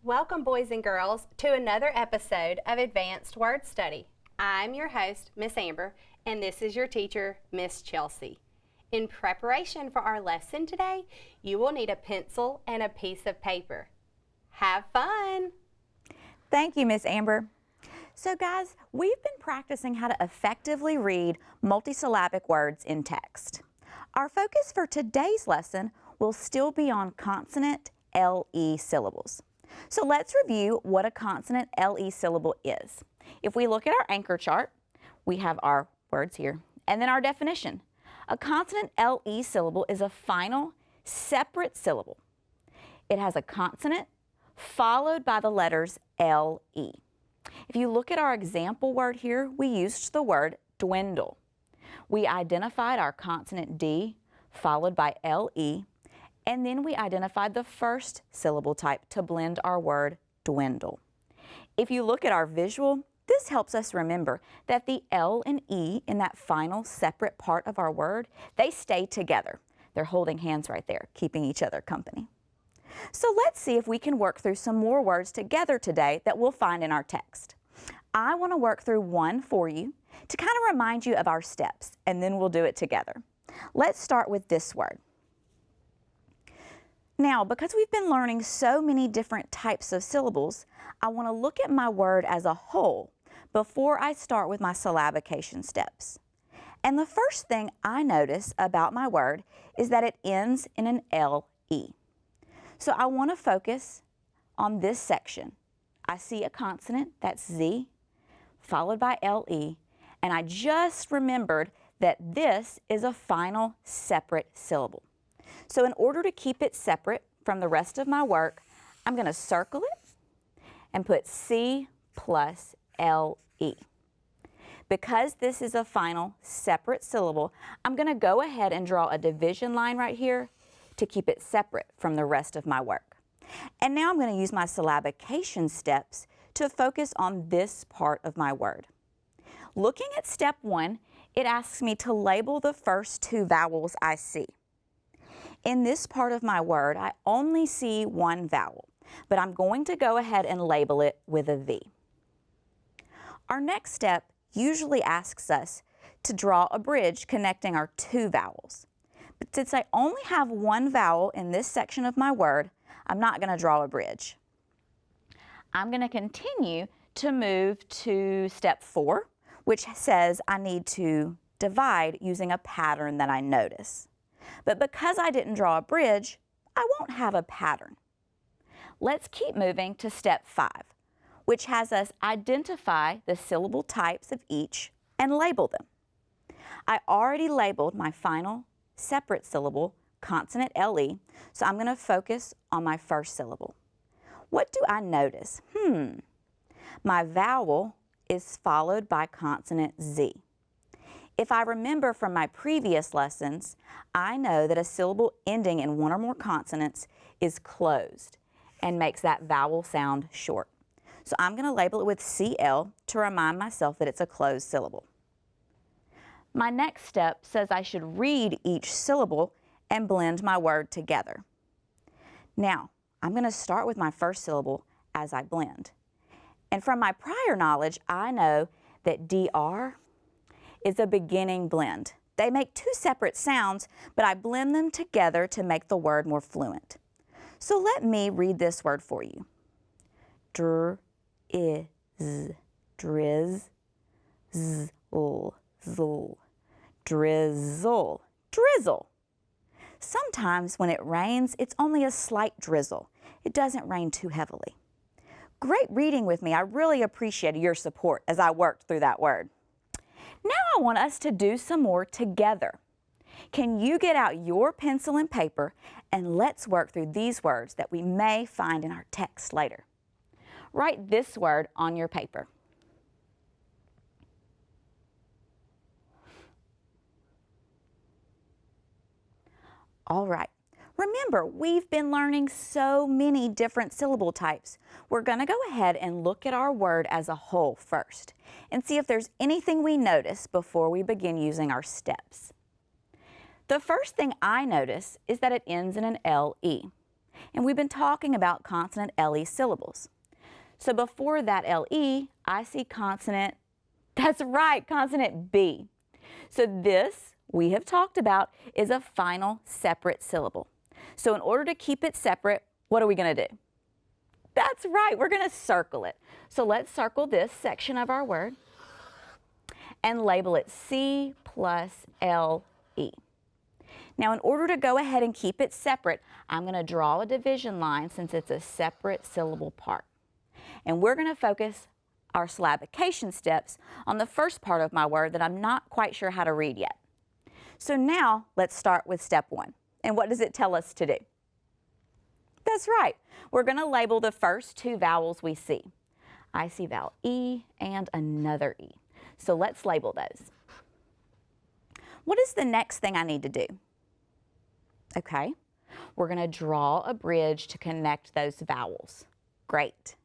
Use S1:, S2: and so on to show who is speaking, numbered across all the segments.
S1: Welcome, boys and girls, to another episode of Advanced Word Study. I'm your host, Miss Amber, and this is your teacher, Miss Chelsea. In preparation for our lesson today, you will need a pencil and a piece of paper. Have fun!
S2: Thank you, Miss Amber. So guys, we've been practicing how to effectively read multisyllabic words in text. Our focus for today's lesson will still be on consonant LE syllables. So let's review what a consonant LE syllable is. If we look at our anchor chart, we have our words here, and then our definition. A consonant LE syllable is a final, separate syllable. It has a consonant followed by the letters LE. If you look at our example word here, we used the word dwindle. We identified our consonant D followed by LE, and then we identified the first syllable type to blend our word dwindle. If you look at our visual, this helps us remember that the L and E in that final separate part of our word, they stay together. They're holding hands right there, keeping each other company. So let's see if we can work through some more words together today that we'll find in our text. I want to work through one for you to kind of remind you of our steps, and then we'll do it together. Let's start with this word. Now, because we've been learning so many different types of syllables, I want to look at my word as a whole before I start with my syllabication steps. And the first thing I notice about my word is that it ends in an LE. So I want to focus on this section. I see a consonant, that's Z, followed by LE, and I just remembered that this is a final separate syllable. So in order to keep it separate from the rest of my work, I'm going to circle it and put C plus LE. Because this is a final separate syllable, I'm going to go ahead and draw a division line right here to keep it separate from the rest of my work. And now I'm going to use my syllabication steps to focus on this part of my word. Looking at step 1, it asks me to label the first two vowels I see. In this part of my word, I only see one vowel, but I'm going to go ahead and label it with a V. Our next step usually asks us to draw a bridge connecting our two vowels. But since I only have one vowel in this section of my word, I'm not going to draw a bridge. I'm going to continue to move to step 4, which says I need to divide using a pattern that I notice. But because I didn't draw a bridge, I won't have a pattern. Let's keep moving to step 5, which has us identify the syllable types of each and label them. I already labeled my final separate syllable, consonant LE, so I'm going to focus on my first syllable. What do I notice? My vowel is followed by consonant Z. If I remember from my previous lessons, I know that a syllable ending in one or more consonants is closed and makes that vowel sound short. So I'm going to label it with CL to remind myself that it's a closed syllable. My next step says I should read each syllable and blend my word together. Now, I'm going to start with my first syllable as I blend. And from my prior knowledge, I know that DR is a beginning blend. They make two separate sounds, but I blend them together to make the word more fluent. So let me read this word for you. Driz, zl, zl, drizzle, drizzle. Sometimes when it rains, it's only a slight drizzle. It doesn't rain too heavily. Great reading with me. I really appreciated your support as I worked through that word. Now I want us to do some more together. Can you get out your pencil and paper and let's work through these words that we may find in our text later. Write this word on your paper. All right. Remember, we've been learning so many different syllable types. We're going to go ahead and look at our word as a whole first and see if there's anything we notice before we begin using our steps. The first thing I notice is that it ends in an LE. And we've been talking about consonant LE syllables. So before that LE, I see consonant, that's right, consonant B. So this, we have talked about, is a final separate syllable. So in order to keep it separate, what are we going to do? That's right, we're going to circle it. So let's circle this section of our word and label it C plus LE. Now in order to go ahead and keep it separate, I'm going to draw a division line since it's a separate syllable part. And we're going to focus our syllabication steps on the first part of my word that I'm not quite sure how to read yet. So now let's start with step 1. And what does it tell us to do? That's right. We're going to label the first 2 vowels we see. I see vowel E and another E. So let's label those. What is the next thing I need to do? Okay, we're going to draw a bridge to connect those vowels. Great.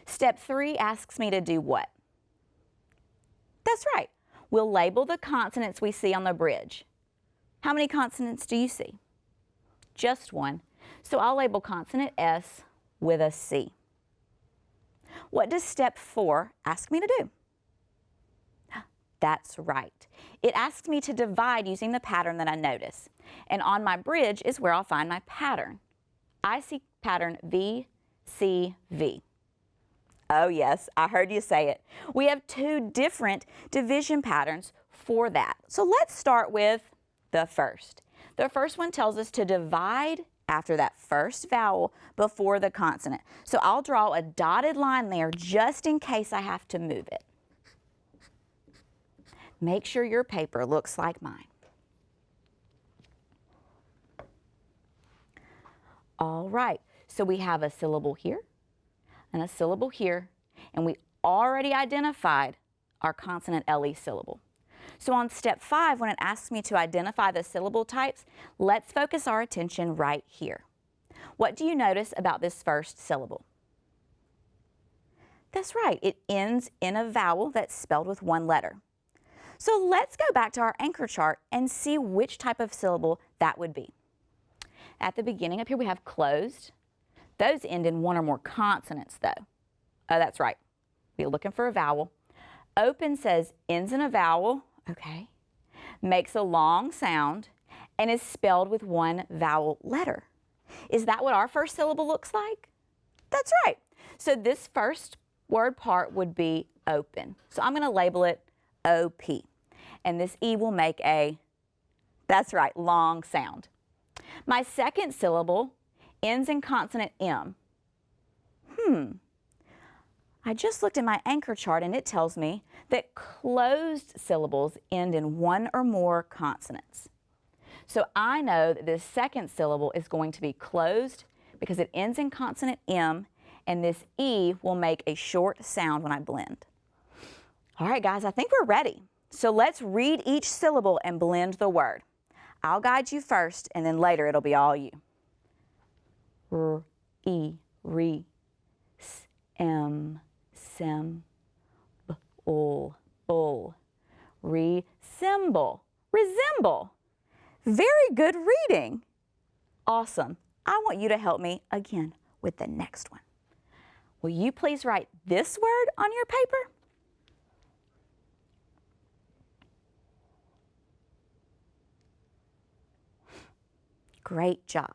S2: Step 3 asks me to do what? That's right. We'll label the consonants we see on the bridge. How many consonants do you see? Just one. So I'll label consonant S with a C. What does step 4 ask me to do? That's right. It asks me to divide using the pattern that I notice. And on my bridge is where I'll find my pattern. I see pattern V, C, V. Oh yes, I heard you say it. We have 2 different division patterns for that. So let's start with the first. The first one tells us to divide after that first vowel before the consonant. So I'll draw a dotted line there just in case I have to move it. Make sure your paper looks like mine. All right, so we have a syllable here and a syllable here, and we already identified our consonant LE syllable. So on step 5, when it asks me to identify the syllable types, let's focus our attention right here. What do you notice about this first syllable? That's right, it ends in a vowel that's spelled with 1 letter. So let's go back to our anchor chart and see which type of syllable that would be. At the beginning up here we have closed. Those end in 1 or more consonants though. Oh, that's right. We're looking for a vowel. Open says ends in a vowel, okay, makes a long sound, and is spelled with 1 vowel letter. Is that what our first syllable looks like? That's right. So this first word part would be open. So I'm going to label it OP. And this E will make a, that's right, long sound. My second syllable ends in consonant M. I just looked at my anchor chart and it tells me that closed syllables end in 1 or more consonants. So I know that this second syllable is going to be closed because it ends in consonant M, and this E will make a short sound when I blend. All right, guys, I think we're ready. So let's read each syllable and blend the word. I'll guide you first, and then later it'll be all you. R, E, re, s, m, sem, b, ul, bull. Resemble, resemble. Very good reading. Awesome. I want you to help me again with the next one. Will you please write this word on your paper? Great job.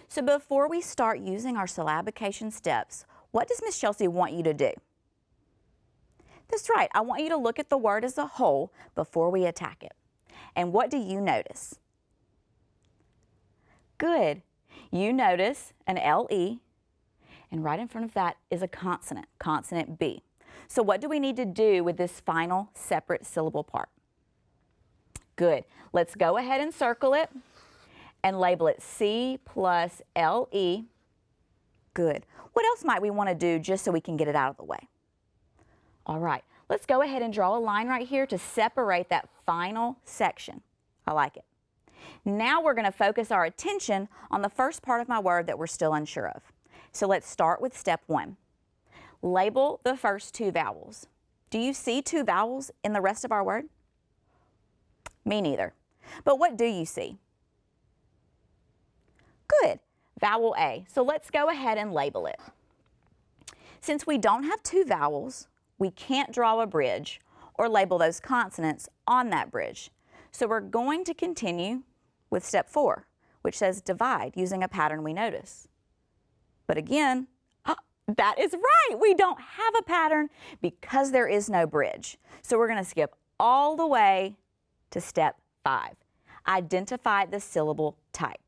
S2: So before we start using our syllabication steps, what does Miss Chelsea want you to do? That's right, I want you to look at the word as a whole before we attack it. And what do you notice? Good. You notice an LE, and right in front of that is a consonant, consonant B. So what do we need to do with this final separate syllable part? Good. Let's go ahead and circle it and label it C plus LE. Good. What else might we want to do just so we can get it out of the way? All right, let's go ahead and draw a line right here to separate that final section. I like it. Now we're going to focus our attention on the first part of my word that we're still unsure of. So let's start with step 1. Label the first 2 vowels. Do you see 2 vowels in the rest of our word? Me neither. But what do you see? Good. vowel A. So let's go ahead and label it. Since we don't have two vowels, we can't draw a bridge or label those consonants on that bridge. So we're going to continue with step 4, which says divide using a pattern we notice. But again, that is right, we don't have a pattern because there is no bridge. So we're going to skip all the way to step 5. Identify the syllable type.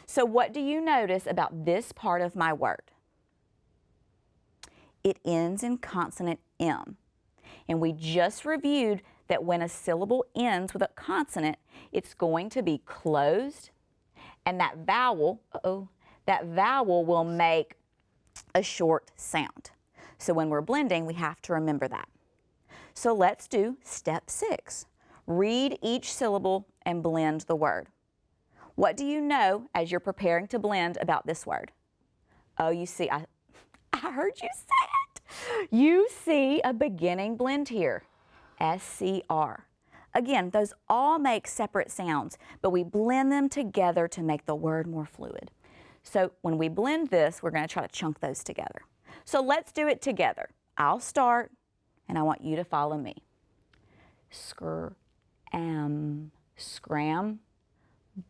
S2: So what do you notice about this part of my word? It ends in consonant M. And we just reviewed that when a syllable ends with a consonant, it's going to be closed, and that vowel will make a short sound. So when we're blending, we have to remember that. So let's do step 6. Read each syllable and blend the word. What do you know as you're preparing to blend about this word? Oh, you see, I heard you say it. You see a beginning blend here, SCR. Again, those all make separate sounds, but we blend them together to make the word more fluid. So when we blend this, we're going to try to chunk those together. So let's do it together. I'll start, and I want you to follow me. Scram,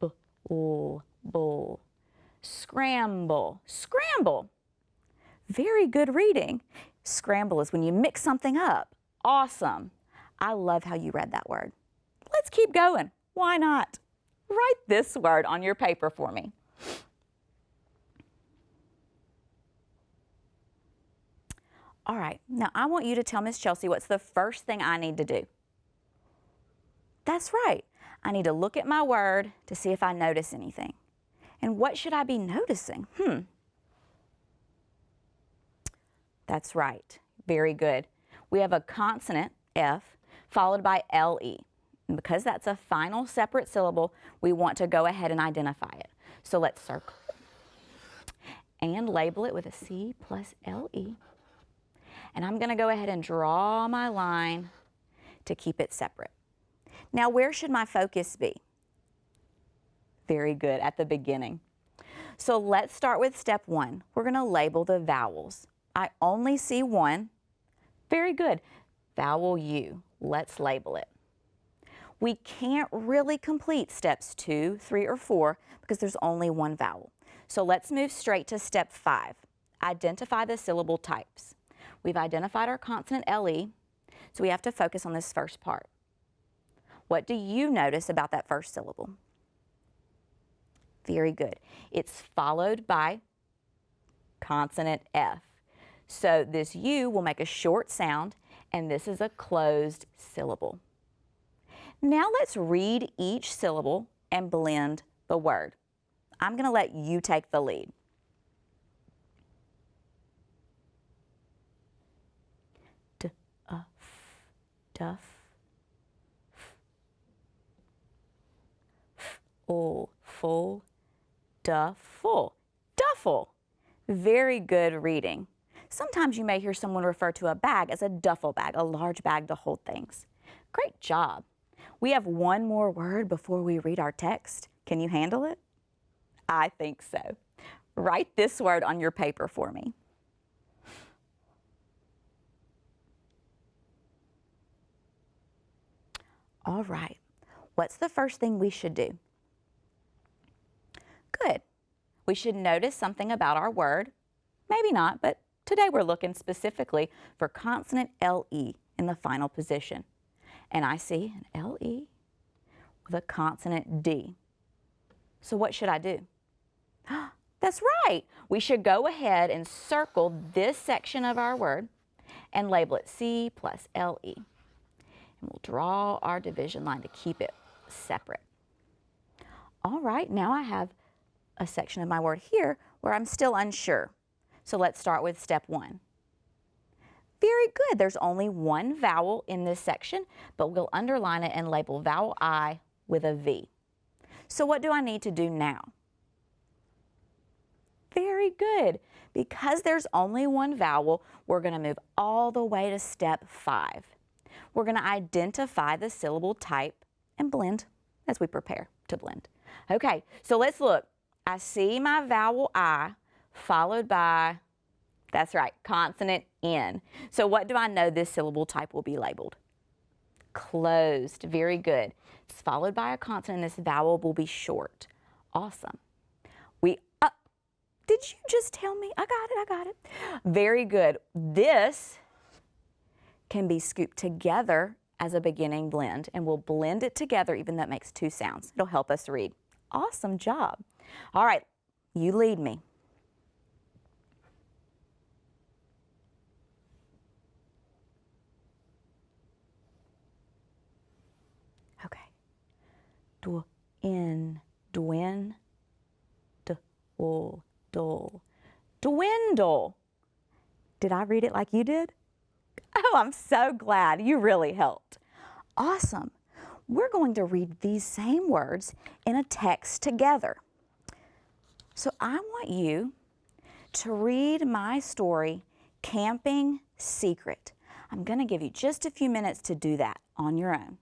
S2: bull, scramble, scramble. Very good reading. Scramble is when you mix something up. Awesome. I love how you read that word. Let's keep going. Why not? Write this word on your paper for me. All right, now I want you to tell Miss Chelsea what's the first thing I need to do. That's right. I need to look at my word to see if I notice anything. And what should I be noticing? That's right. Very good. We have a consonant, F, followed by LE. And because that's a final separate syllable, we want to go ahead and identify it. So let's circle and label it with a C plus LE. And I'm going to go ahead and draw my line to keep it separate. Now, where should my focus be? Very good, at the beginning. So let's start with step 1. We're going to label the vowels. I only see one. Very good. Vowel U. Let's label it. We can't really complete steps 2, 3, or 4 because there's only one vowel. So let's move straight to step 5. Identify the syllable types. We've identified our consonant LE, so we have to focus on this first part. What do you notice about that first syllable? Very good. It's followed by consonant F. So this U will make a short sound, and this is a closed syllable. Now let's read each syllable and blend the word. I'm going to let you take the lead. Duff, full, duffel, duffel. Very good reading. Sometimes you may hear someone refer to a bag as a duffel bag, a large bag to hold things. Great job. We have one more word before we read our text. Can you handle it? I think so. Write this word on your paper for me. All right, what's the first thing we should do? Good. We should notice something about our word. Maybe not, but today we're looking specifically for consonant LE in the final position. And I see an LE with a consonant D. So what should I do? That's right. We should go ahead and circle this section of our word and label it C plus LE. And we'll draw our division line to keep it separate. All right, now I have a section of my word here where I'm still unsure. So let's start with step 1. Very good. There's only one vowel in this section, but we'll underline it and label vowel I with a V. So what do I need to do now? Very good. Because there's only one vowel, we're going to move all the way to step 5. We're going to identify the syllable type and blend as we prepare to blend. Okay, so let's look. I see my vowel I followed by, that's right, consonant N. So what do I know this syllable type will be labeled? Closed. Very good. It's followed by a consonant. This vowel will be short. Awesome. Did you just tell me? I got it. Very good. This can be scooped together as a beginning blend, and we'll blend it together even though it makes two sounds. It'll help us read. Awesome job. All right, you lead me. Okay. Dwindle. Dwindle. Did I read it like you did? Oh, I'm so glad. You really helped. Awesome. We're going to read these same words in a text together. So I want you to read my story, Camping Secret. I'm going to give you just a few minutes to do that on your own.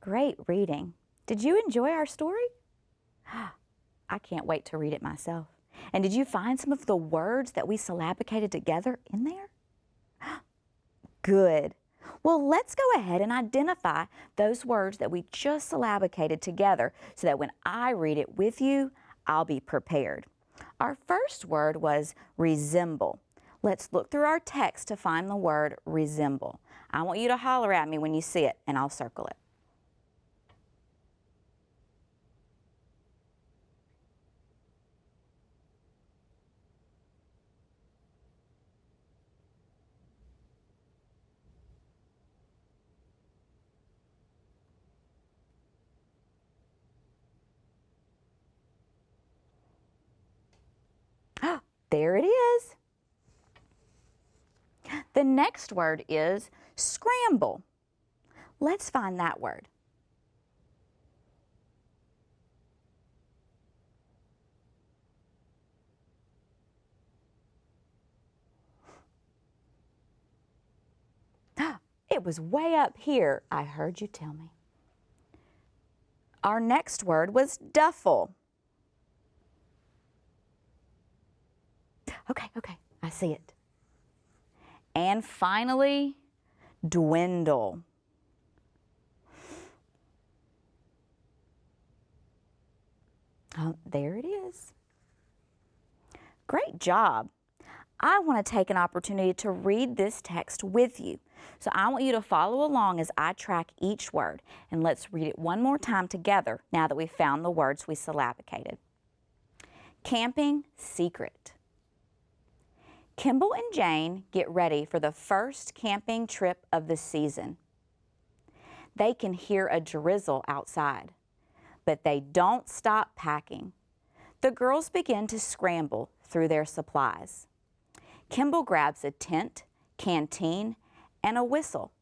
S2: Great reading. Did you enjoy our story? I can't wait to read it myself. And did you find some of the words that we syllabicated together in there? Good. Well, let's go ahead and identify those words that we just syllabicated together so that when I read it with you, I'll be prepared. Our first word was resemble. Let's look through our text to find the word resemble. I want you to holler at me when you see it, and I'll circle it. There it is. The next word is scramble. Let's find that word. It was way up here. I heard you tell me. Our next word was duffel. Okay, I see it. And finally, dwindle. Oh, there it is. Great job. I want to take an opportunity to read this text with you. So I want you to follow along as I track each word. And let's read it one more time together now that we've found the words we syllabicated. Camping secret. Kimball and Jane get ready for the first camping trip of the season. They can hear a drizzle outside, but they don't stop packing. The girls begin to scramble through their supplies. Kimball grabs a tent, canteen, and a whistle.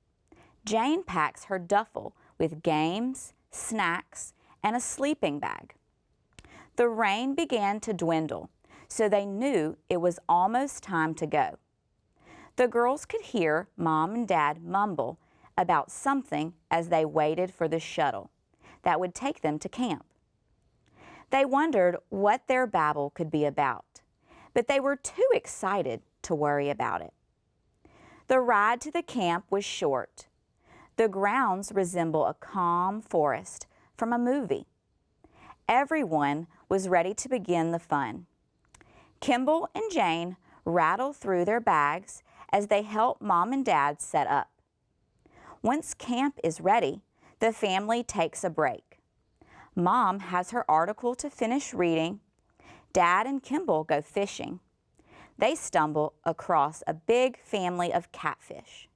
S2: Jane packs her duffel with games, snacks, and a sleeping bag. The rain began to dwindle, so they knew it was almost time to go. The girls could hear Mom and Dad mumble about something as they waited for the shuttle that would take them to camp. They wondered what their babble could be about, but they were too excited to worry about it. The ride to the camp was short. The grounds resemble a calm forest from a movie. Everyone was ready to begin the fun. Kimball and Jane rattled through their bags as they helped Mom and Dad set up. Once camp is ready, the family takes a break. Mom has her article to finish reading. Dad and Kimball go fishing. They stumble across a big family of catfish.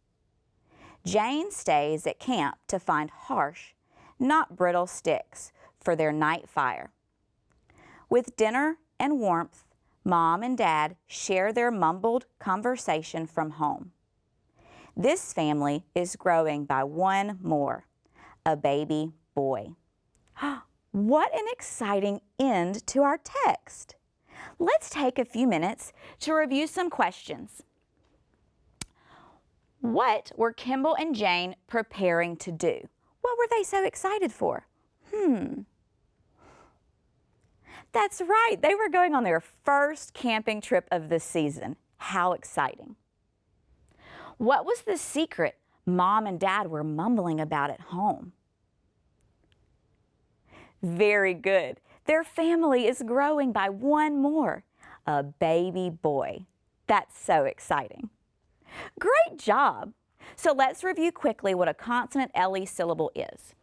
S2: Jane stays at camp to find harsh, not brittle sticks for their night fire. With dinner and warmth, Mom and Dad share their mumbled conversation from home. This family is growing by one more, a baby boy. What an exciting end to our text. Let's take a few minutes to review some questions. What were Kimball and Jane preparing to do? What were they so excited for? That's right, they were going on their first camping trip of the season. How exciting. What was the secret Mom and Dad were mumbling about at home? Very good. Their family is growing by one more, a baby boy. That's so exciting. Great job. So let's review quickly what a consonant LE syllable is.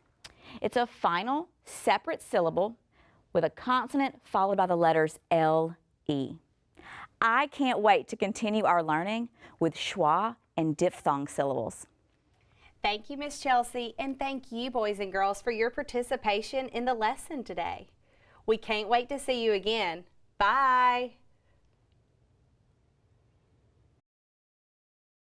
S2: It's a final, separate syllable with a consonant followed by the letters LE. I can't wait to continue our learning with schwa and diphthong syllables.
S1: Thank you, Miss Chelsea, and thank you, boys and girls, for your participation in the lesson today. We can't wait to see you again. Bye.